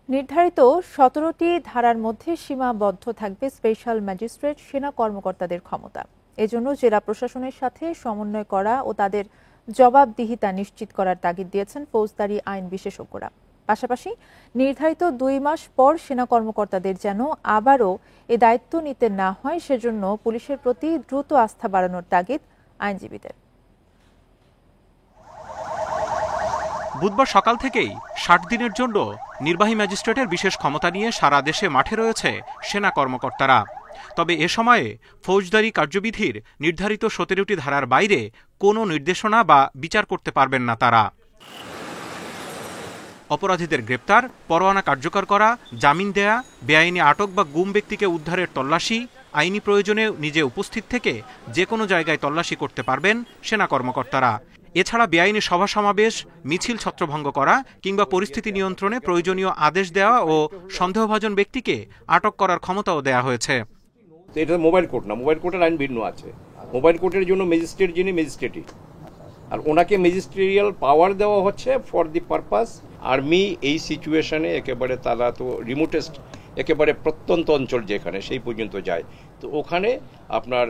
নির্ধারিত ১৭টি ধারার মধ্যে সীমাবদ্ধ থাকবে স্পেশাল ম্যাজিস্ট্রেট সেনা কর্মকর্তাদের ক্ষমতা। এজন্য জেলা প্রশাসনের সাথে সমন্বয় করা ও তাদের জবাবদিহিতা নিশ্চিত করার তাগিদ দিয়েছেন ফৌজদারি আইন বিশেষজ্ঞরা। পাশাপাশি নির্ধারিত ২ মাস পর সেনা কর্মকর্তাদের যেন আবারও এ দায়িত্ব নিতে না হয় সেজন্য পুলিশের প্রতি দ্রুত আস্থা বাড়ানোর তাগিদ আইনজীবীদের। বুধবার সকাল থেকেই ৬০ দিনের জন্য নির্বাহী ম্যাজিস্ট্রেটের বিশেষ ক্ষমতা নিয়ে সারা দেশে মাঠে রয়েছে সেনা কর্মকর্তারা। তবে এ সময়ে ফৌজদারি কার্যবিধির নির্ধারিত ১৭টি ধারার বাইরে কোনো নির্দেশনা বা বিচার করতে পারবেন না তারা। অপরাধীদের গ্রেপ্তার, পরোয়ানা কার্যকর করা, জামিন দেয়া, বেআইনি আটক বা গুম ব্যক্তিকে উদ্ধারের তল্লাশি, আইনি প্রয়োজনে নিজে উপস্থিত থেকে যে কোনো জায়গায় তল্লাশি করতে পারবেন সেনা কর্মকর্তারা। এছাড়া বেআইনি সভা সমাবেশ, মিছিল ছত্রভঙ্গ করা কিংবা পরিস্থিতি নিয়ন্ত্রণে প্রয়োজনীয় আদেশ দেওয়া ও সন্দেহভাজন ব্যক্তিকে আটক করার ক্ষমতাও দেয়া হয়েছে। এটা মোবাইল কোর্ট না, মোবাইল কোর্টের আইন ভিন্ন আছে। মোবাইল কোর্টের জন্য ম্যাজিস্ট্রেট যিনি ম্যাজিস্ট্রেটই, আর ওনাকে ম্যাজিস্ট্রিয়াল পাওয়ার দেওয়া হচ্ছে ফর দি পারপাস। আর্মি এই সিচুয়েশনে একেবারে তারা তো রিমোটেস্ট, একেবারে প্রত্যন্ত অঞ্চল যেখানে সেই পর্যন্ত যায়, তো ওখানে আপনার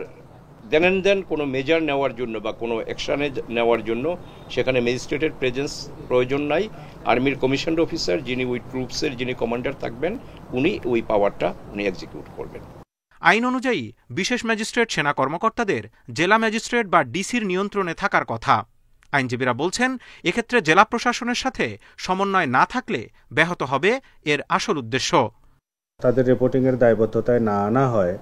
দেন কোনো মেজার নেওয়ার জন্য বা কোনো অ্যাকশানে নেওয়ার জন্য সেখানে ম্যাজিস্ট্রেটের প্রেজেন্স প্রয়োজন নাই। আর্মির কমিশনড অফিসার যিনি ওই ট্রুপসের যিনি কমান্ডার থাকবেন উনি ওই পাওয়ারটা উনি এক্সিকিউট করবেন। আইন অনুযায়ী বিশেষ ম্যাজিস্ট্রেট সেনা কর্মকর্তাদের জেলা ম্যাজিস্ট্রেট বা ডিসির নিয়ন্ত্রণে থাকার কথা। আইনজীবীরা বলছেন, এক্ষেত্রে জেলা প্রশাসনের সাথে সমন্বয় না থাকলে ব্যাহত হবে এর আসল উদ্দেশ্য। তাদের রিপোর্টিংয়ের দায়বদ্ধতায় না আনা হয়,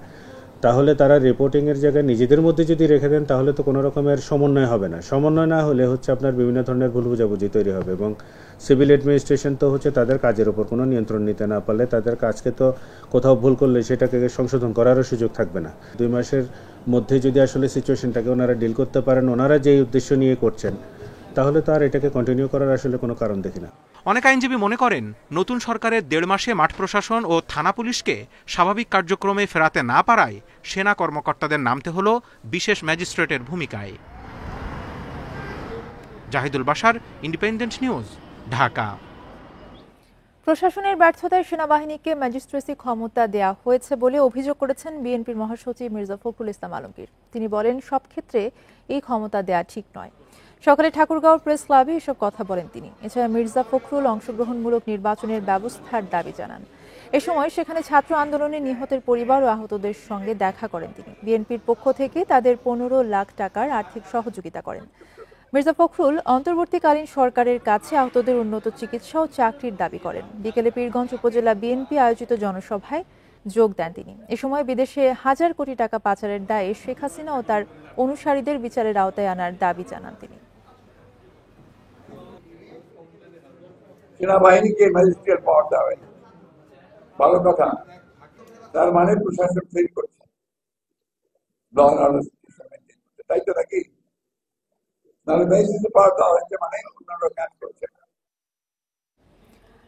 তাহলে তারা রিপোর্টিংয়ের জায়গায় নিজেদের মধ্যে যদি রেখে দেন তাহলে তো কোনো রকমের সমন্বয় হবে না। সমন্বয় না হলে হচ্ছে আপনার বিভিন্ন ধরনের ভুল বুঝাবুঝি তৈরি হবে, এবং সিভিল অ্যাডমিনিস্ট্রেশন তো হচ্ছে তাদের কাজের ওপর কোনো নিয়ন্ত্রণ নিতে না পারলে তাদের কাজকে তো কোথাও ভুল করলে সেটাকে সংশোধন করারও সুযোগ থাকবে না। ২ মাসের মধ্যে যদি আসলে সিচুয়েশনটাকে ওনারা ডিল করতে পারেন, ওনারা যেই উদ্দেশ্য নিয়ে করছেন, তাহলে তো আর এটাকে কন্টিনিউ করার আসলে কোনো কারণ দেখি না। অনেক আইনজীবী মনে করেন, নতুন সরকারের ১.৫ মাসে মাঠ প্রশাসন ও থানা পুলিশকে স্বাভাবিক কার্যক্রমে ফেরাতে না পারায় সেনা কর্মকর্তাদের নামতে হলো বিশেষ ম্যাজিস্ট্রেটের ভূমিকায়। Zahidul Bashar, independent news, Dhaka. প্রশাসনের ব্যর্থতায় সেনাবাহিনীকে ম্যাজিস্ট্রেসি ক্ষমতা দেয়া হয়েছে বলে অভিযোগ করেছেন বিএনপির মহাসচিব মির্জা ফখরুল ইসলাম আলমগীর। তিনি বলেন, সব ক্ষেত্রে এই ক্ষমতা দেয়া ঠিক নয়। সকালে ঠাকুরগাঁও প্রেস ক্লাবে এসব কথা বলেন তিনি। এছাড়া মির্জা ফখরুল অংশগ্রহণমূলক নির্বাচনের ব্যবস্থার দাবি জানান। এ সময় সেখানে ছাত্র আন্দোলনে নিহতের পরিবার ও আহতদের সঙ্গে দেখা করেন তিনি। বিএনপির পক্ষ থেকে তাদের ১৫ লাখ টাকার আর্থিক সহযোগিতা করেন। মির্জা ফখরুল অন্তর্বর্তীকালীন সরকারের কাছে আহতদের উন্নত চিকিৎসা ও চাকরির দাবি করেন। বিকেলে পীরগঞ্জ উপজেলা বিএনপি আয়োজিত জনসভায় যোগ দেন তিনি। এ সময় বিদেশে হাজার কোটি টাকা পাচারের দায়ে শেখ হাসিনা ও তার অনুসারীদের বিচারের আওতায় আনার দাবি জানান তিনি। সেনাবাহিনীকে ম্যাজিস্ট্রেট পাওয়ার দেওয়া হয়, ভালো কথা। তার মানে প্রশাসন ফেল করছে, তাই তো নাকি?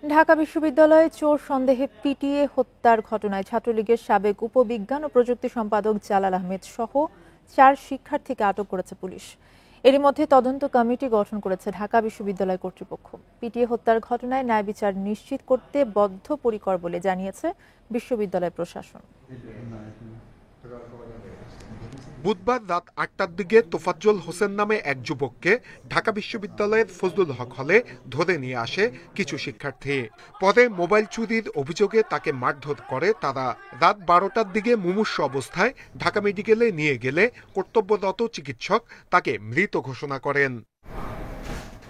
ঢাকা বিশ্ববিদ্যালয়ে চোর সন্দেহে পিটিয়ে হত্যার ঘটনায় ছাত্রলীগের সাবেক উপবিজ্ঞান ও প্রযুক্তি সম্পাদক জালাল আহমেদ সহ 4 শিক্ষার্থীকে আটক করেছে পুলিশ। এরই মধ্যে তদন্ত কমিটি গঠন করেছে ঢাকা বিশ্ববিদ্যালয় কর্তৃপক্ষ। পিটিয়ে হত্যার ঘটনায় ন্যায় বিচার নিশ্চিত করতে বদ্ধপরিকর বলে জানিয়েছে বিশ্ববিদ্যালয় প্রশাসন। বুধবার রাত ৮টার দিকে তোফাজ্জল হোসেন নামে এক যুবককে ঢাকা বিশ্ববিদ্যালয়ের ফজলুল হক হলে ধরে নিয়ে আসে কিছু শিক্ষার্থী। পরে মোবাইল চুরির অভিযোগে তাকে মারধর করে তারা। রাত ১২টার দিকে মুমূর্ষু অবস্থায় ঢাকা মেডিকেলে নিয়ে গেলে কর্তব্যরত চিকিৎসক তাকে মৃত ঘোষণা করেন।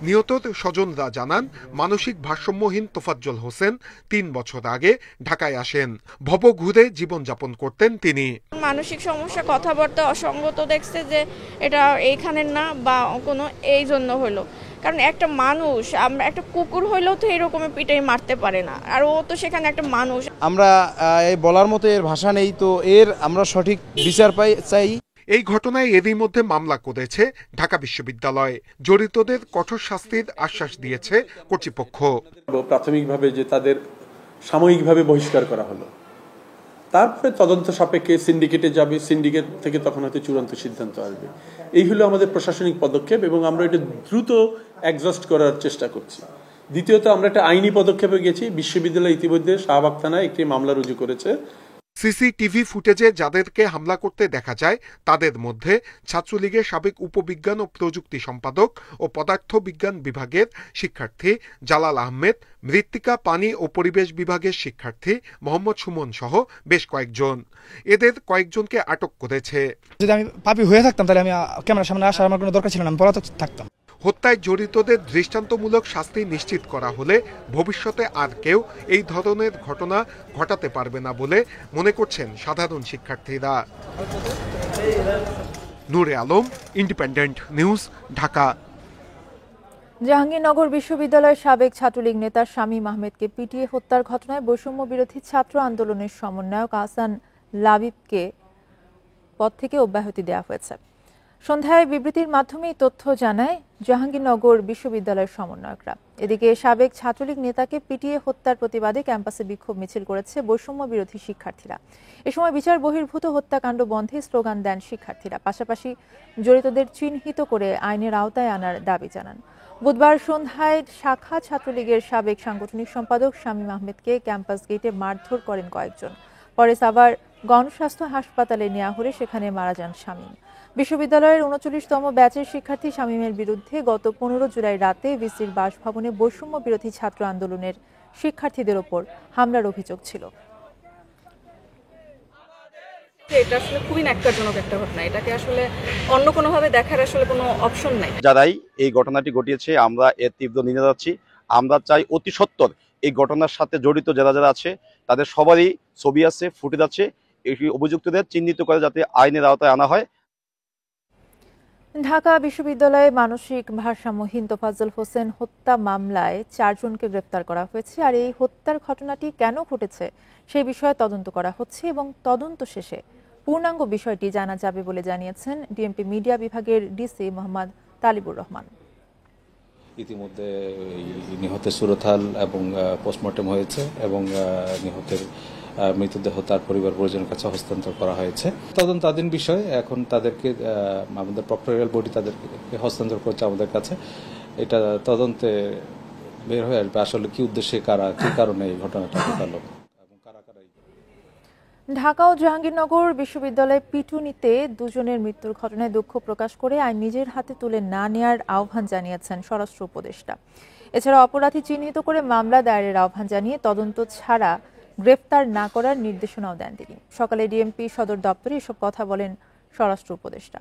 নিহত স্বজনরা জানান, মানসিক ভারসাম্যহীন তোফাজ্জল হোসেন ৩ বছর আগে ঢাকায় আসেন। ভব ঘুরে জীবনযাপন করতেন তিনি। মানসিক সমস্যা, কথাবার্তা অসঙ্গত দেখছে যে এটা এইখানের না বা কোনো এই জন্য হলো। কারণ একটা মানুষ, আমরা একটা কুকুর হইলেও তো এরকমের পিটাই মারতে পারে না, আর ও তো সেখানে একটা মানুষ। আমরা এই বলার মতো এর ভাষা নেই, তো এর আমরা সঠিক বিচার চাই। এই ঘটনায় এরই মধ্যে মামলা করেছে ঢাকা বিশ্ববিদ্যালয়। জড়িতদের কঠোর শাস্তির আশ্বাস দিয়েছে কর্তৃপক্ষ। প্রাথমিকভাবে যে তাদের সাময়িকভাবে বহিষ্কার করা হলো, তারপরে তদন্ত সাপেক্ষে সিন্ডিকেটে যাবে, সিন্ডিকেট থেকে তখন হয়তো চূড়ান্ত সিদ্ধান্ত আসবে। এই হলো আমাদের প্রশাসনিক পদক্ষেপ এবং আমরা এটা দ্রুত এক্সস্ট করার চেষ্টা করছি, দ্বিতীয়ত আমরা একটা আইনি পদক্ষেপে গেছি। বিশ্ববিদ্যালয় ইতিমধ্যে শাহবাগ থানায় একটি মামলা রুজু করেছে। সিসিটিভি ফুটেজে যাদেরকে হামলা করতে দেখা যায় তাদের মধ্যে ছাত্রলীগের সাবেক উপবিজ্ঞান ও প্রযুক্তি সম্পাদক ও পদার্থ বিজ্ঞান বিভাগের শিক্ষার্থী জালাল আহমেদ, মৃত্তিকা পানি ও পরিবেশ বিভাগের শিক্ষার্থী মোহাম্মদ সুমন সহ বেশ কয়েকজন। এদের কয়েকজনকে আটক করেছে। যদি আমি পাপী হয়ে থাকতাম তাহলে আমি ক্যামেরার সামনে আসার আমার কোনো দরকার ছিল না, আমি পলাতক থাকতাম। হত্যায় জড়িতদের দৃষ্টান্তমূলক শাস্তি নিশ্চিত করা হলে ভবিষ্যতে আর কেউ এই ধরনের ঘটনা ঘটাতে পারবে না বলে মনে করছেন সাধারণ শিক্ষার্থীরা। নূরে আলম, ইন্ডিপেন্ডেন্ট নিউজ, ঢাকা। জাহাঙ্গীরনগর বিশ্ববিদ্যালয়ের সাবেক ছাত্রলীগ নেতা শামীম আহমেদকে পিটিয়ে হত্যার ঘটনায় বৈষম্য বিরোধী ছাত্র আন্দোলনের সমন্বয়ক আহসান লাবিবকে পদ থেকে অব্যাহতি দেওয়া হয়েছে। সন্ধ্যায় বিবৃতির মাধ্যমেই তথ্য জানায় জাহাঙ্গীরনগর বিশ্ববিদ্যালয়ের সমন্বয়করা। এদিকে সাবেক ছাত্রলীগ নেতাকে পিটিয়ে হত্যার প্রতিবাদে ক্যাম্পাসে বিক্ষোভ মিছিল করেছে বৈষম্য বিরোধী শিক্ষার্থীরা। এ সময় বিচার বহির্ভূত হত্যাকাণ্ড বন্ধে স্লোগান দেন শিক্ষার্থীরা। পাশাপাশি জড়িতদের চিহ্নিত করে আইনের আওতায় আনার দাবি জানান। বুধবার সন্ধ্যায় শাখা ছাত্রলীগের সাবেক সাংগঠনিক সম্পাদক শামীম আহমেদকে ক্যাম্পাস গেটে মারধর করেন কয়েকজন। পরে সাভার গণস্বাস্থ্য হাসপাতালে নেওয়া হলে সেখানে মারা যান শামীম। বিশ্ববিদ্যালয়ের ৩৯তম ব্যাচের শিক্ষার্থী শামীমের বিরুদ্ধে গত ১৫ জুলাই রাতে ভিসির বাসভবনে বৈষম্য বিরোধী ছাত্র আন্দোলনের শিক্ষার্থীদের ওপর হামলার অভিযোগ ছিল। এটা আসলে খুবই ন্যাক্কারজনক একটা ঘটনা। এটাকে আসলে অন্য কোনোভাবে দেখার আসলে কোনো অপশন নাই। যারাই এই ঘটনাটি ঘটিয়েছে আমরা এর তীব্র নিন্দা জানাচ্ছি। আমরা চাই অতি সত্বর এই ঘটনার সাথে জড়িত যারা যারা আছে তাদের সবারই ছবি আছে, ফুটেজ আছে, এই অভিযুক্তদের চিহ্নিত করে যাতে আইনের আওতায় আনা হয়। ঢাকা বিশ্ববিদ্যালয়ে মানসিক ভারসাম্যহীন তোফাজ্জল হোসেন হত্যা মামলায় 4 জনকে গ্রেফতার করা হয়েছে। আর এই হত্যার ঘটনাটি কেন ঘটেছে সেই বিষয়ে তদন্ত করা হচ্ছে এবং তদন্ত শেষে পূর্ণাঙ্গ বিষয়টি জানা যাবে বলে জানিয়েছেন ডিএমপি মিডিয়া বিভাগের ডিসি মোহাম্মদ তালিবুর রহমান। ইতিমধ্যে নিহতের সুরতাল এবং পোস্টমর্টেম হয়েছে এবং নিহতের মৃতদেহ তার পরিবার পরিজনের কাছে হস্তান্তর করা হয়েছে। তদন্তাধীন বিষয়, এখন তাদেরকে আমাদের প্রক্টোরিয়াল বডি তাদেরকে হস্তান্তর করছে আমাদের কাছে। এটা তদন্তে বের হয়ে আসবে আসলে কি উদ্দেশ্যে, কারা কি কারণে এই ঘটনাটা ঘটালো। ঢাকা ও জাহাঙ্গীরনগর বিশ্ববিদ্যালয়ে পিটুনিতে 2 জনের মৃত্যুর ঘটনায় দুঃখ প্রকাশ করে আইন নিজের হাতে তুলে না নেওয়ার আহ্বান জানিয়েছেন স্বরাষ্ট্র উপদেষ্টা। এছাড়া অপরাধী চিহ্নিত করে মামলা দায়েরের আহ্বান জানিয়ে তদন্ত ছাড়া গ্রেফতার না করার নির্দেশনাও দেন তিনি। সকালে ডিএমপি সদর দপ্তরে এসব কথা বলেন স্বরাষ্ট্র উপদেষ্টা।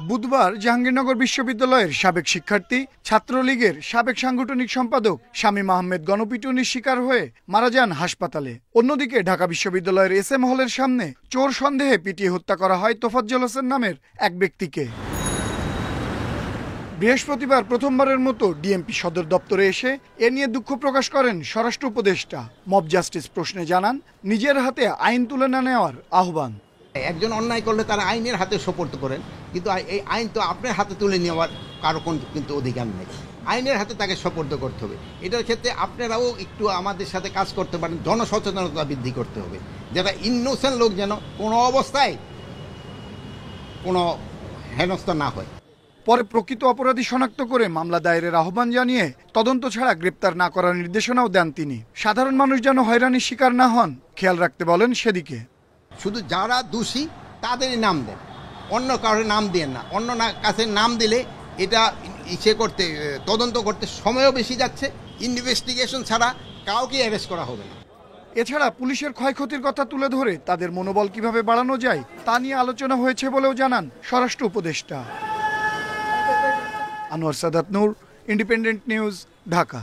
বুধবার জাহাঙ্গীরনগর বিশ্ববিদ্যালয়ের সাবেক শিক্ষার্থী, ছাত্রলীগের সাবেক সাংগঠনিক সম্পাদক শামীম আহমেদ গণপিটুনির শিকার হয়ে মারা যান হাসপাতালে। অন্যদিকে ঢাকা বিশ্ববিদ্যালয়ের SM হলের সামনে চোর সন্দেহে পিটিয়ে হত্যা করা হয় তোফাজ্জল হোসেন নামের এক ব্যক্তিকে। বৃহস্পতিবার প্রথমবারের মতো ডিএমপি সদর দপ্তরে এসে এ নিয়ে দুঃখ প্রকাশ করেন স্বরাষ্ট্র উপদেষ্টা। মব জাস্টিস প্রশ্নে জানান নিজের হাতে আইন তুলে না নেওয়ার আহ্বান। একজন অন্যায় করলে তারা আইনের হাতে সোপর্দ করেন, কিন্তু এই আইন তো আপনার হাতে তুলে নেওয়ার কারো কিন্তু অধিকার নেই। আইনের হাতে তাকে সোপর্দ করতে হবে। এটার ক্ষেত্রে আপনারাও একটু আমাদের সাথে কাজ করতে পারেন, জনসচেতনতা বৃদ্ধি করতে হবে, যারা ইনোসেন্ট লোক যেন কোনো অবস্থায় কোনো হেনস্থা না হয়। পরে প্রকৃত অপরাধী শনাক্ত করে মামলা দায়েরের আহ্বান জানিয়ে তদন্ত ছাড়া গ্রেপ্তার না করার নির্দেশনাও দেন তিনি। সাধারণ মানুষ যেন হয়রানির শিকার না হন খেয়াল রাখতে বলেন সেদিকে। শুধু যারা দোষী তাদেরই নাম দেন, অন্য কারোর নাম দেন না। অন্য কাছে নাম দিলে এটা করতে তদন্ত করতে সময়ও বেশি যাচ্ছে। ইনভেস্টিগেশন ছাড়া কাউকে অ্যারেস্ট করা হবে না। এছাড়া পুলিশের ক্ষয়ক্ষতির কথা তুলে ধরে তাদের মনোবল কিভাবে বাড়ানো যায় তা নিয়ে আলোচনা হয়েছে বলেও জানান স্বরাষ্ট্র উপদেষ্টা। আনোয়ার সাদাত নূর, ইন্ডিপেন্ডেন্ট নিউজ, ঢাকা।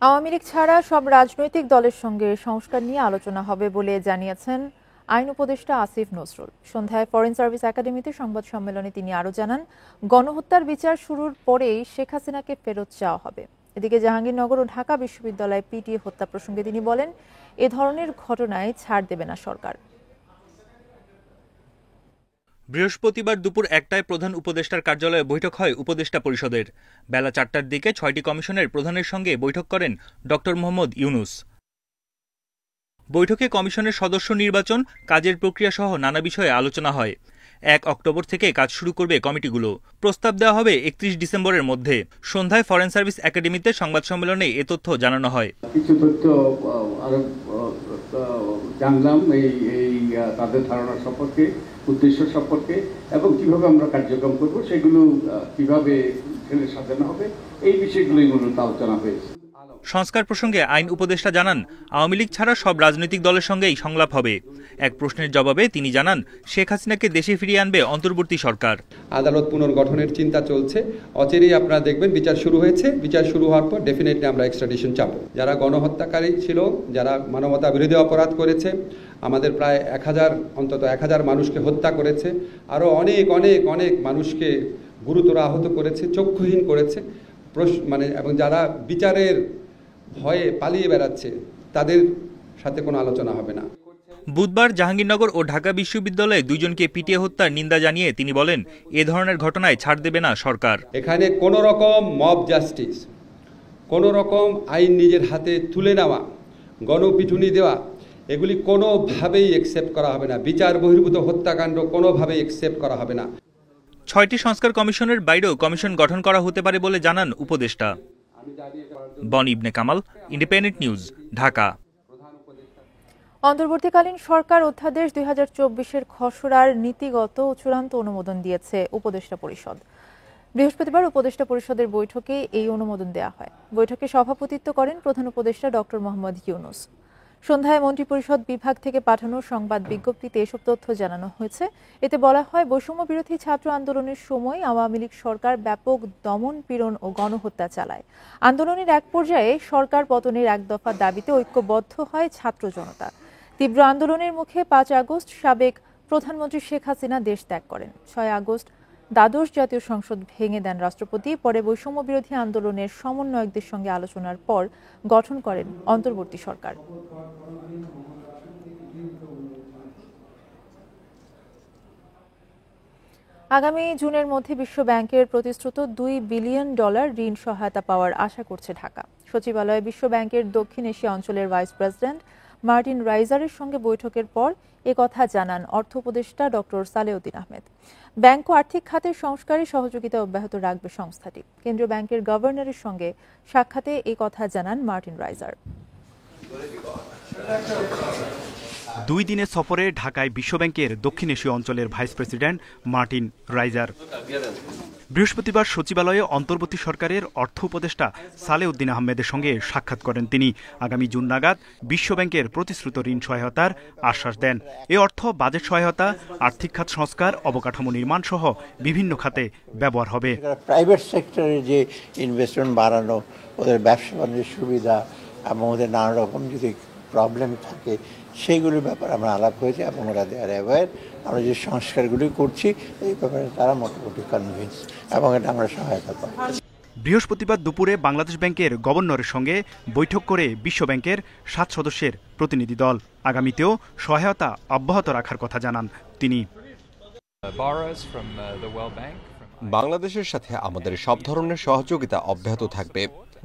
আওয়ামী লীগ ছাড়া সব রাজনৈতিক দলের সঙ্গে সংস্কার নিয়ে আলোচনা হবে বলে জানিয়েছেন আইন উপদেষ্টা আসিফ নজরুল। সন্ধ্যায় ফরেন সার্ভিস একাডেমিতে সংবাদ সম্মেলনে তিনি আরও জানান, গণহত্যার বিচার শুরুর পরেই শেখ হাসিনাকে ফেরত চাওয়া হবে। এদিকে জাহাঙ্গীরনগর ও ঢাকা বিশ্ববিদ্যালয়ে পিটিয়ে হত্যা প্রসঙ্গে তিনি বলেন, এ ধরনের ঘটনায় ছাড় দেবে না সরকার। বৃহস্পতিবার দুপুর 1টায় প্রধান উপদেষ্টার কার্যালয়ে বৈঠক হয় উপদেষ্টা পরিষদের। বেলা 4টার দিকে 6টি কমিশনের প্রধানের সঙ্গে বৈঠক করেন ডক্টর মোহাম্মদ ইউনুস। বৈঠকে কমিশনের সদস্য নির্বাচন, কাজের প্রক্রিয়া সহ নানা বিষয়ে আলোচনা হয়। 1 অক্টোবর থেকে কাজ শুরু করবে কমিটিগুলো। প্রস্তাব দেওয়া হবে 31 ডিসেম্বরের মধ্যে। সন্ধ্যায় ফরেন সার্ভিস একাডেমিতে সংবাদ সম্মেলনে এ তথ্য জানানো হয়। কিছু তথ্য আরো জানলাম এই তাদের ধারণা সম্পর্কে, উদ্দেশ্য সম্পর্কে এবং কিভাবে আমরা কার্যক্রম করব, সেগুলো কিভাবে ছেলে সাজানো হবে, এই বিষয়গুলোই মূলত আলোচনা হয়েছে। সংস্কার প্রসঙ্গে আইন উপদেষ্টা জানান, আওয়ামী লীগ ছাড়া সব রাজনৈতিক দলের সঙ্গেই সংলাপ হবে। এক প্রশ্নের জবাবে তিনি জানান, শেখ হাসিনাকে দেশে ফিরিয়ে আনবে অন্তর্বর্তী সরকার। আদালত পুনর্গঠনের চিন্তা চলছে, অচিরেই আপনারা দেখবেন বিচার শুরু হয়েছে। বিচার শুরু হওয়ার পর ডেফিনেটলি আমরা এক্সট্রাডিশন চাপ। যারা গণহত্যাকারী ছিল, যারা মানবতা বিরোধী অপরাধ করেছে, আমাদের প্রায় 1000 মানুষকে হত্যা করেছে, আরও অনেক মানুষকে গুরুতর আহত করেছে, চক্ষুহীন করেছে, এবং যারা বিচারের ভয়ে পালিয়ে বেড়াচ্ছে, তাদের সাথে কোনো আলোচনা হবে না। বুধবার জাহাঙ্গীরনগর ও ঢাকা বিশ্ববিদ্যালয়ে 2 জনকে পিটিয়ে হত্যার নিন্দা জানিয়ে তিনি বলেন, এ ধরনের ঘটনায় ছাড় দেবে না সরকার। এখানে কোনো রকম মব জাস্টিস, কোনো রকম আইন নিজের হাতে তুলে নেওয়া, গণপিটুনি দেওয়া, এগুলি কোনোভাবেই একসেপ্ট করা হবে না। বিচার বহির্ভূত হত্যাকাণ্ড কোনোভাবেই একসেপ্ট করা হবে না। 6টি সংস্কার কমিশনের বাইরেও কমিশন গঠন করা হতে পারে বলে জানান উপদেষ্টা। বনি ইবনে কামাল, ইন্ডিপেন্ডেন্ট নিউজ, ঢাকা। অন্তর্বর্তীকালীন সরকার অধ্যাদেশ 2024-এর খসড়ার নীতিগত ও চূড়ান্ত অনুমোদন দিয়েছে উপদেষ্টা পরিষদ। বৃহস্পতিবার উপদেষ্টা পরিষদের বৈঠকে এই অনুমোদন দেওয়া হয়। বৈঠকে সভাপতিত্ব করেন প্রধান উপদেষ্টা ডক্টর মোহাম্মদ ইউনূস। সন্ধ্যায় মন্ত্রিপরিষদ বিভাগ থেকে পাঠানো সংবাদ বিজ্ঞপ্তিতে এসব তথ্য জানানো হয়েছে। এতে বলা হয়, বৈষম্য বিরোধী ছাত্র আন্দোলনের সময় আওয়ামী লীগ সরকার ব্যাপক দমন পীড়ন ও গণহত্যা চালায়। আন্দোলনের এক পর্যায়ে সরকার পতনের এক দফা দাবিতে ঐক্যবদ্ধ হয় ছাত্র জনতা। তীব্র আন্দোলনের মুখে 5 আগস্ট সাবেক প্রধানমন্ত্রী শেখ হাসিনা দেশ ত্যাগ করেন। 6 আগস্ট দ্বাদশ জাতীয় সংসদ ভেঙে দেন রাষ্ট্রপতি। পরে বৈষম্য বিরোধী আন্দোলনের সমন্বয়কদের সঙ্গে আলোচনার পর গঠন করেন অন্তর্বর্তী সরকার। আগামী জুনের মধ্যে বিশ্ব ব্যাংকের প্রতিশ্রুত $2 বিলিয়ন ঋণ সহায়তা পাওয়ার আশা করছে ঢাকা। সচিবালয়ে বিশ্ব ব্যাংকের দক্ষিণ এশিয়া অঞ্চলের ভাইস প্রেসিডেন্ট মার্টিন রাইজারের সঙ্গে বৈঠকের পর একথা জানান অর্থ উপদেষ্টা ডক্টর সালেউদ্দিন আহমেদ। ব্যাংক ও আর্থিক খাতের সংস্কারে সহযোগিতা অব্যাহত রাখবে সংস্থাটি। কেন্দ্রীয় ব্যাংকের গভর্নরের সঙ্গে সাক্ষাতে এই কথা জানান মার্টিন রাইজার। 2 দিনের সফরে ঢাকায় বিশ্বব্যাংকের দক্ষিণ এশীয় অঞ্চলের ভাইস প্রেসিডেন্ট মার্টিন রাইজার। বৃহস্পতিবার সচিবালয়ে অন্তর্বর্তী সরকারের অর্থ উপদেষ্টা সালেউদ্দিন আহমেদের সঙ্গে সাক্ষাৎ করেন তিনি। আগামী জুন নাগাদ বিশ্বব্যাংকের প্রতিশ্রুত ঋণ সহায়তার আশ্বাস দেন। এ অর্থ বাজেট সহায়তা, আর্থিক খাত সংস্কার, অবকাঠামো নির্মাণ সহ বিভিন্ন খাতে ব্যবহার হবে। প্রাইভেট সেক্টরে যে ইনভেস্টমেন্ট বাড়ানো, ওদের ব্যবসা বাণিজ্যের সুবিধা এবং ওদের নানা রকম যদি প্রবলেম থাকে, সেইগুলোর ব্যাপারে আমরা আলাপ হয়েছে এবং ওরা দেয়ার অ্যাওয়্যার। আমরা যে সংস্কারগুলি করছি এই ব্যাপারে তারা মোটামুটি কনভিন্স এবং এটা আমরা সহায়তা পাই। বৃহস্পতিবার দুপুরে বাংলাদেশ ব্যাংকের গভর্নরের সঙ্গে বৈঠক করে বিশ্ব ব্যাংকের 7 সদস্যের প্রতিনিধি দল। আগামীতেও সহায়তা অব্যাহত রাখার কথা জানান তিনি। বাংলাদেশের সাথে আমাদের সব ধরনের সহযোগিতা অব্যাহত থাকবে।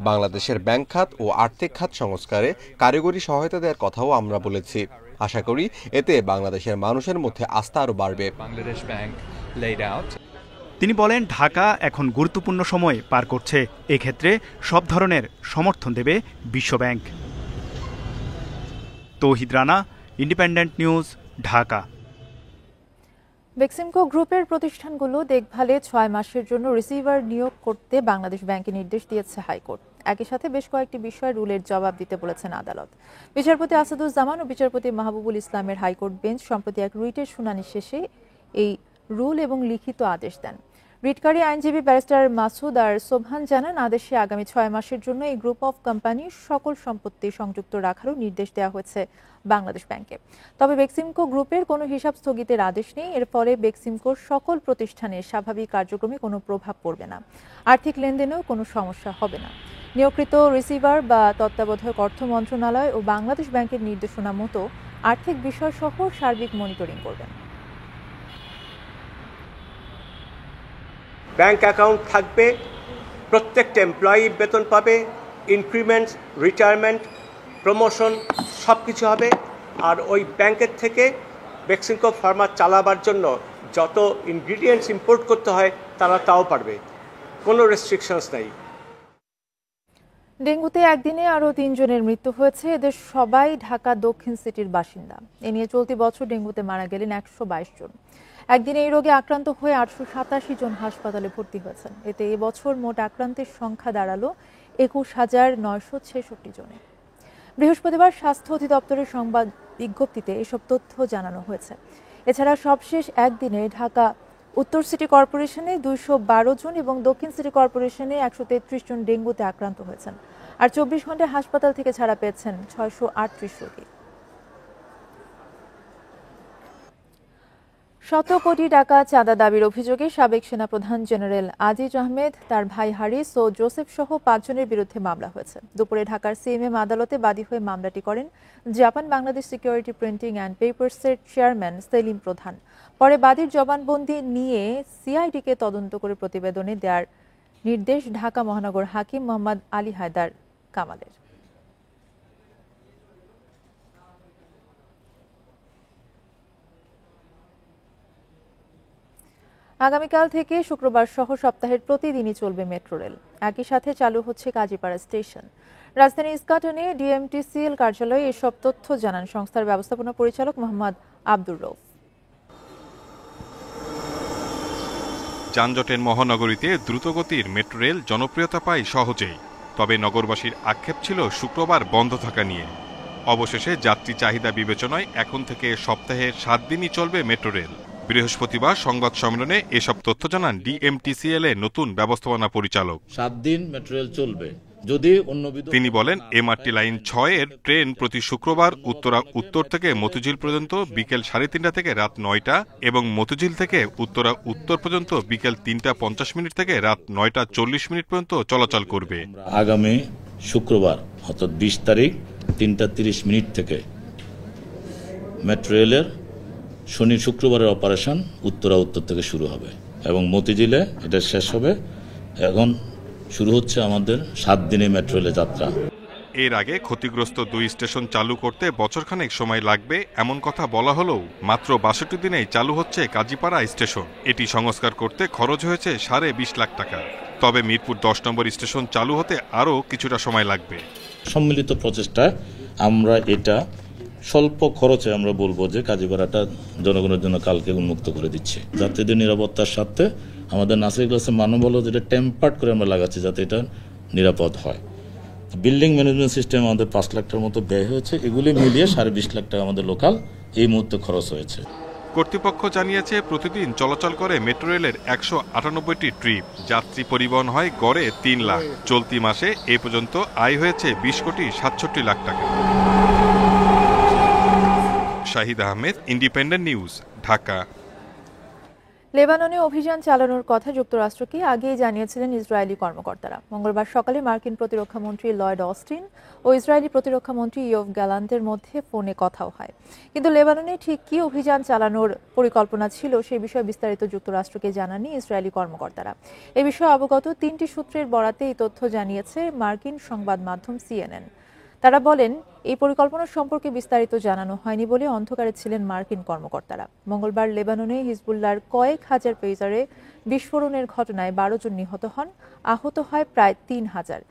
বাংলাদেশের ব্যাংক খাত ও আর্থিক খাত সংস্কারে কারিগরি সহায়তা দেওয়ার কথাও আমরা বলেছি। আশা করি এতে বাংলাদেশের মানুষের মধ্যে আস্থা আরও বাড়বে। তিনি বলেন, ঢাকা এখন গুরুত্বপূর্ণ সময় পার করছে। এক্ষেত্রে সব ধরনের সমর্থন দেবে বিশ্ব ব্যাংক। তৌহিদ রানা, ইন্ডিপেন্ডেন্ট নিউজ, ঢাকা। বেক্সিমকো গ্রুপের প্রতিষ্ঠানগুলো দেখভালে 6 মাসের জন্য রিসিভার নিয়োগ করতে বাংলাদেশ ব্যাংকে নির্দেশ দিয়েছে হাইকোর্ট। একই সাথে বেশ কয়েকটি বিষয়ে রুলের জবাব দিতে বলেছেন আদালত। বিচারপতি আসাদুজ্জামান ও বিচারপতি মাহবুবুল ইসলামের হাইকোর্ট বেঞ্চ সম্প্রতি এক রিটের শুনানি শেষে এই রুল এবং লিখিত আদেশ দেন। রিটকারী আইনজীবী ব্যারিস্টার মাসুদ আর সোবহান জানান, আদেশে আগামী 6 মাসের জন্য এই গ্রুপ অফ কোম্পানির সকল সম্পত্তি সংযুক্ত রাখারও নির্দেশ দেওয়া হয়েছে বাংলাদেশ ব্যাংকে। তবে বেক্সিমকো গ্রুপের কোনো হিসাব স্থগিতের আদেশ নেই। এর ফলে বেক্সিমকোর সকল প্রতিষ্ঠানের স্বাভাবিক কার্যক্রমে কোনো প্রভাব পড়বে না, আর্থিক লেনদেনেও কোনো সমস্যা হবে না। নিয়োগকৃত রিসিভার বা তত্ত্বাবধায়ক অর্থ মন্ত্রণালয় ও বাংলাদেশ ব্যাংকের নির্দেশনা মতো আর্থিক বিষয়সহ সার্বিক মনিটরিং করবেন। ব্যাংক অ্যাকাউন্ট থাকবে, প্রত্যেকটা এমপ্লয়ি বেতন পাবে, ইনক্রিমেন্ট, রিটায়ারমেন্ট, প্রমোশন সব কিছু হবে। আর ওই ব্যাংকের থেকে বেক্সিমকো ফার্মা চালাবার জন্য যত ইনগ্রিডিয়েন্টস ইম্পোর্ট করতে হয় তারা তাও পারবে, কোনো রেস্ট্রিকশনস নাই। ডেঙ্গুতে একদিনে আরও 3 জনের মৃত্যু হয়েছে। এদের সবাই ঢাকা দক্ষিণ সিটির বাসিন্দা। এ নিয়ে চলতি বছর ডেঙ্গুতে মারা গেলেন 122 জন। একদিনে এই রোগে আক্রান্ত হয়ে 887 জন হাসপাতালে ভর্তি হয়েছেন। এতে এবছর মোট আক্রান্তের সংখ্যা দাঁড়ালো 21,966 জনে। বৃহস্পতিবার স্বাস্থ্য অধিদপ্তরের সংবাদ বিজ্ঞপ্তিতে এসব তথ্য জানানো হয়েছে। এছাড়া সবশেষ একদিনে ঢাকা উত্তর সিটি কর্পোরেশনে 212 জন এবং দক্ষিণ সিটি কর্পোরেশনে 133 জন ডেঙ্গুতে আক্রান্ত হয়েছেন। আর 24 ঘন্টায় হাসপাতাল থেকে ছাড়া পেয়েছেন 638 রোগী। 100 কোটি টাকা চাঁদা দাবির অভিযোগে সাবেক সেনাপ্রধান জেনারেল আজিজ আহমেদ, তার ভাই হারিস ও জোসেফ সহ 5 জনের বিরুদ্ধে মামলা হয়েছে। দুপুরে ঢাকার সিএমএম আদালতে বাদী হয়ে মামলাটি করেন Japan Bangladesh security printing and পেপারসের চেয়ারম্যান সেলিম প্রধান। পরে বাদীর জবানবন্দি নিয়ে সিআইডিকে তদন্ত করে প্রতিবেদনে দেওয়ার নির্দেশ ঢাকা মহানগর হাকিম মোহাম্মদ আলী হায়দার কামালের। আগামীকাল থেকে শুক্রবার সহ সপ্তাহের প্রতিদিনই চলবে মেট্রো রেল। একই সাথে চালু হচ্ছে কাজীপাড়া স্টেশন। রাজধানী ইস্কাটনে ডিএমটিসিএল কার্যালয়ে এসব তথ্য জানান সংস্থার ব্যবস্থাপনা পরিচালক মোহাম্মদ আব্দুর রউফ। যানজটের মহানগরীতে দ্রুতগতির মেট্রো রেল জনপ্রিয়তা পায় সহজেই। তবে নগরবাসীর আক্ষেপ ছিল শুক্রবার বন্ধ থাকা নিয়ে। অবশেষে যাত্রী চাহিদা বিবেচনায় এখন থেকে সপ্তাহে 7 দিনই চলবে মেট্রো রেল। বৃহস্পতিবার সংবাদ সম্মেলনে এসব তথ্য জানান ডিএমটিসিএল এর নতুন ব্যবস্থাপনা পরিচালক। 7 দিন মেট্রো রেল চলবে। যদি অন্য তিনি বলেন, এমআরটি লাইন 6 এর ট্রেন প্রতি শুক্রবার উত্তরা উত্তর থেকে মতিঝিল পর্যন্ত বিকেল 3:30 থেকে রাত 9টা এবং মতিঝিল থেকে উত্তরা উত্তর পর্যন্ত বিকেল 3:50 থেকে রাত 9:40 পর্যন্ত চলাচল করবে। আগামী শুক্রবার অর্থাৎ 20 তারিখ 3:30 থেকে মেট্রো রেলের শনি শুক্রবারের অপারেশন উত্তরা উত্তর থেকে শুরু হবে এবং মতিঝিলে এটা শেষ হবে। এখন শুরু হচ্ছে আমাদের 7 দিনের মেট্রো রেলের যাত্রা। এর আগে ক্ষতিগ্রস্ত 2 স্টেশন চালু করতে বছরখানেক সময় লাগবে এমন কথা বলা হলেও মাত্র 62 দিনেই চালু হচ্ছে কাজীপাড়া স্টেশন। এটি সংস্কার করতে খরচ হয়েছে 20.5 লাখ টাকা। তবে মিরপুর 10 নম্বর স্টেশন চালু হতে আরও কিছুটা সময় লাগবে। সম্মিলিত প্রচেষ্টায় আমরা এটা স্বল্প খরচে আমরা বলবো যে কাজীপাড়াটা জনগণের জন্য কালকে উন্মুক্ত করে দিচ্ছে। যাত্রীদের নিরাপত্তার সাথে আমাদের নাসির ক্লাসে মানব হলো যেটা টেম্পার্ড করে আমরা লাগাচ্ছি যাতে এটা নিরাপদ হয়। বিল্ডিং ম্যানেজমেন্ট সিস্টেম আমাদের 5 লাখ টাকার মতো ব্যয় হয়েছে। এগুলি মিলিয়ে 20.5 লাখ টাকা আমাদের লোকাল এই মুহূর্তে খরচ হয়েছে। কর্তৃপক্ষ জানিয়েছে প্রতিদিন চলাচল করে মেট্রো রেলের 198টি ট্রিপ। যাত্রী পরিবহন হয় গড়ে 3 লাখ। চলতি মাসে এ পর্যন্ত আয় হয়েছে 20,67 লাখ টাকা। Shahid Ahmed, independent news, Dhaka. লেবাননে অভিযান চালানোর কথা যুক্তরাষ্ট্রকে আগেই জানিয়েছিলেন ইসরায়েলি কর্মকর্তারা। মঙ্গলবার সকালে মার্কিন প্রতিরক্ষা মন্ত্রী লয়েড অস্টিন ও ইসরায়েলি প্রতিরক্ষা মন্ত্রী ইয়োভ গ্যালান্টের মধ্যে ফোনে কথাও হয়। কিন্তু লেবাননে ঠিক কী অভিযান চালানোর পরিকল্পনা ছিল সে বিষয়ে বিস্তারিত যুক্তরাষ্ট্রকে জানাননি ইসরায়েলি কর্মকর্তারা। এ বিষয়ে অবগত 3টি সূত্রের বরাতে এই তথ্য জানিয়েছে মার্কিন সংবাদ মাধ্যম CNN। তারা বলেন, এই পরিকল্পনা সম্পর্কে বিস্তারিত জানানো হয়নি বলে অন্ধকারে ছিলেন মার্কিন কর্মকর্তারা। মঙ্গলবার লেবাননে হিজবুল্লাহর কয়েক হাজার পেজারে বিস্ফোরণের ঘটনায় 12 জন নিহত হন, আহত হয় প্রায় 3000।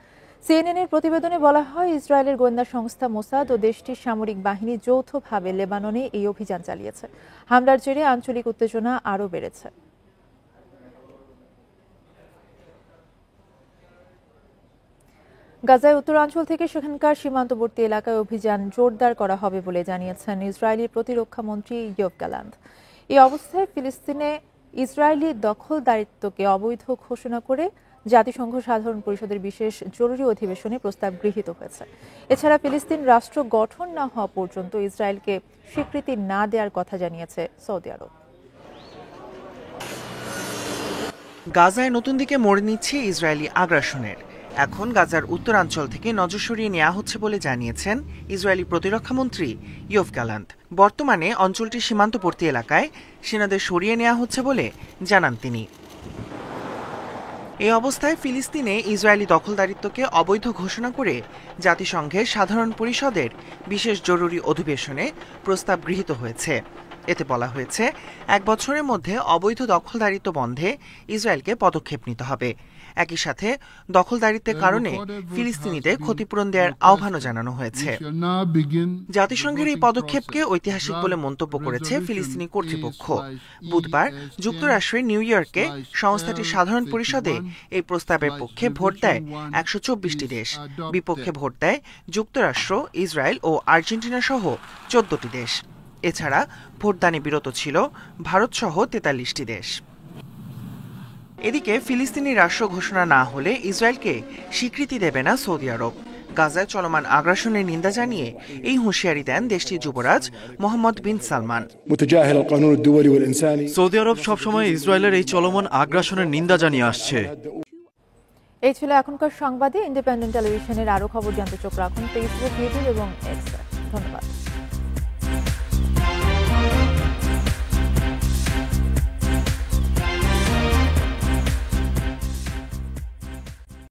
CNN-এর প্রতিবেদনে বলা হয়, ইসরায়েলের গোয়েন্দা সংস্থা মোসাদ ও দেশটির সামরিক বাহিনী যৌথভাবে লেবাননে এই অভিযান চালিয়েছে। হামলার জেরে আঞ্চলিক উত্তেজনা আরও বেড়েছে। গাজায় উত্তরাঞ্চল থেকে সেখানকার সীমান্তবর্তী এলাকায় অভিযান জোরদার করা হবে বলে জানিয়েছেন ইসরায়েলি প্রতিরক্ষা মন্ত্রী ইয়োভ গ্যালান্ট। এই অবস্থায় ফিলিস্তিনে ইসরায়েলি দখলদারিত্বকে অবৈধ ঘোষণা করে জাতিসংঘ সাধারণ পরিষদের বিশেষ জরুরি অধিবেশনে প্রস্তাব গৃহীত হয়েছে। এছাড়া ফিলিস্তিন রাষ্ট্র গঠন না হওয়া পর্যন্ত ইসরায়েলকে স্বীকৃতি না দেওয়ার কথা জানিয়েছে সৌদি আরব। গাজায় নতুন দিকে মোড় নিচ্ছে ইসরায়েলি আগ্রাসনের। এখন গাজার উত্তরাঞ্চল থেকে নজর সরিয়ে নেওয়া হচ্ছে বলে জানিয়েছেন ইসরায়েলি প্রতিরক্ষামন্ত্রী ইয়োভ গ্যালান্ট। বর্তমানে অঞ্চলটির সীমান্তবর্তী এলাকায় সেনাদের সরিয়ে নেওয়া হচ্ছে বলে জানান তিনি। এই অবস্থায় ফিলিস্তিনে ইসরায়েলি দখলদারিত্বকে অবৈধ ঘোষণা করে জাতিসংঘের সাধারণ পরিষদের বিশেষ জরুরি অধিবেশনে প্রস্তাব গৃহীত হয়েছে। এতে বলা হয়েছে 1 বছরের মধ্যে অবৈধ দখলদারিত্ব বন্ধে ইসরায়েলকে পদক্ষেপ নিতে হবে। একই সাথে দখলদারিত্বের কারণে ফিলিস্তিনিদের ক্ষতিপূরণ দেওয়ার আহ্বানও জানানো হয়েছে। জাতিসংঘের এই পদক্ষেপকে ঐতিহাসিক বলে মন্তব্য করেছে ফিলিস্তিনি কর্তৃপক্ষ। বুধবার যুক্তরাষ্ট্রের নিউ ইয়র্কে সংস্থাটির সাধারণ পরিষদে এই প্রস্তাবের পক্ষে ভোট দেয় 124টি দেশ, বিপক্ষে ভোট দেয় যুক্তরাষ্ট্র, ইসরায়েল ও আর্জেন্টিনা সহ 14টি দেশ। এছাড়া ভোটদানে বিরত ছিল ভারত সহ 43টি দেশ। এদিকে ফিলিস্তিনি রাষ্ট্র ঘোষণা না হলে ইসরায়েলকে স্বীকৃতি দেবে না সৌদি আরব। গাজায় চলমান আগ্রাসনের নিন্দা জানিয়ে এই হুঁশিয়ারি দেন দেশটির যুবরাজ মোহাম্মদ বিন সালমান। সৌদি আরব সবসময় ইসরায়েলের এই চলমান আগ্রাসনের নিন্দা জানিয়ে আসছে। এই ছিল এখনকার সংবাদে। ইন্ডিপেন্ডেন্ট টেলিভিশনের আরো খবর জানতে চোখ রাখুন ফেসবুক, ইউটিউব এবং এক্স। ধন্যবাদ।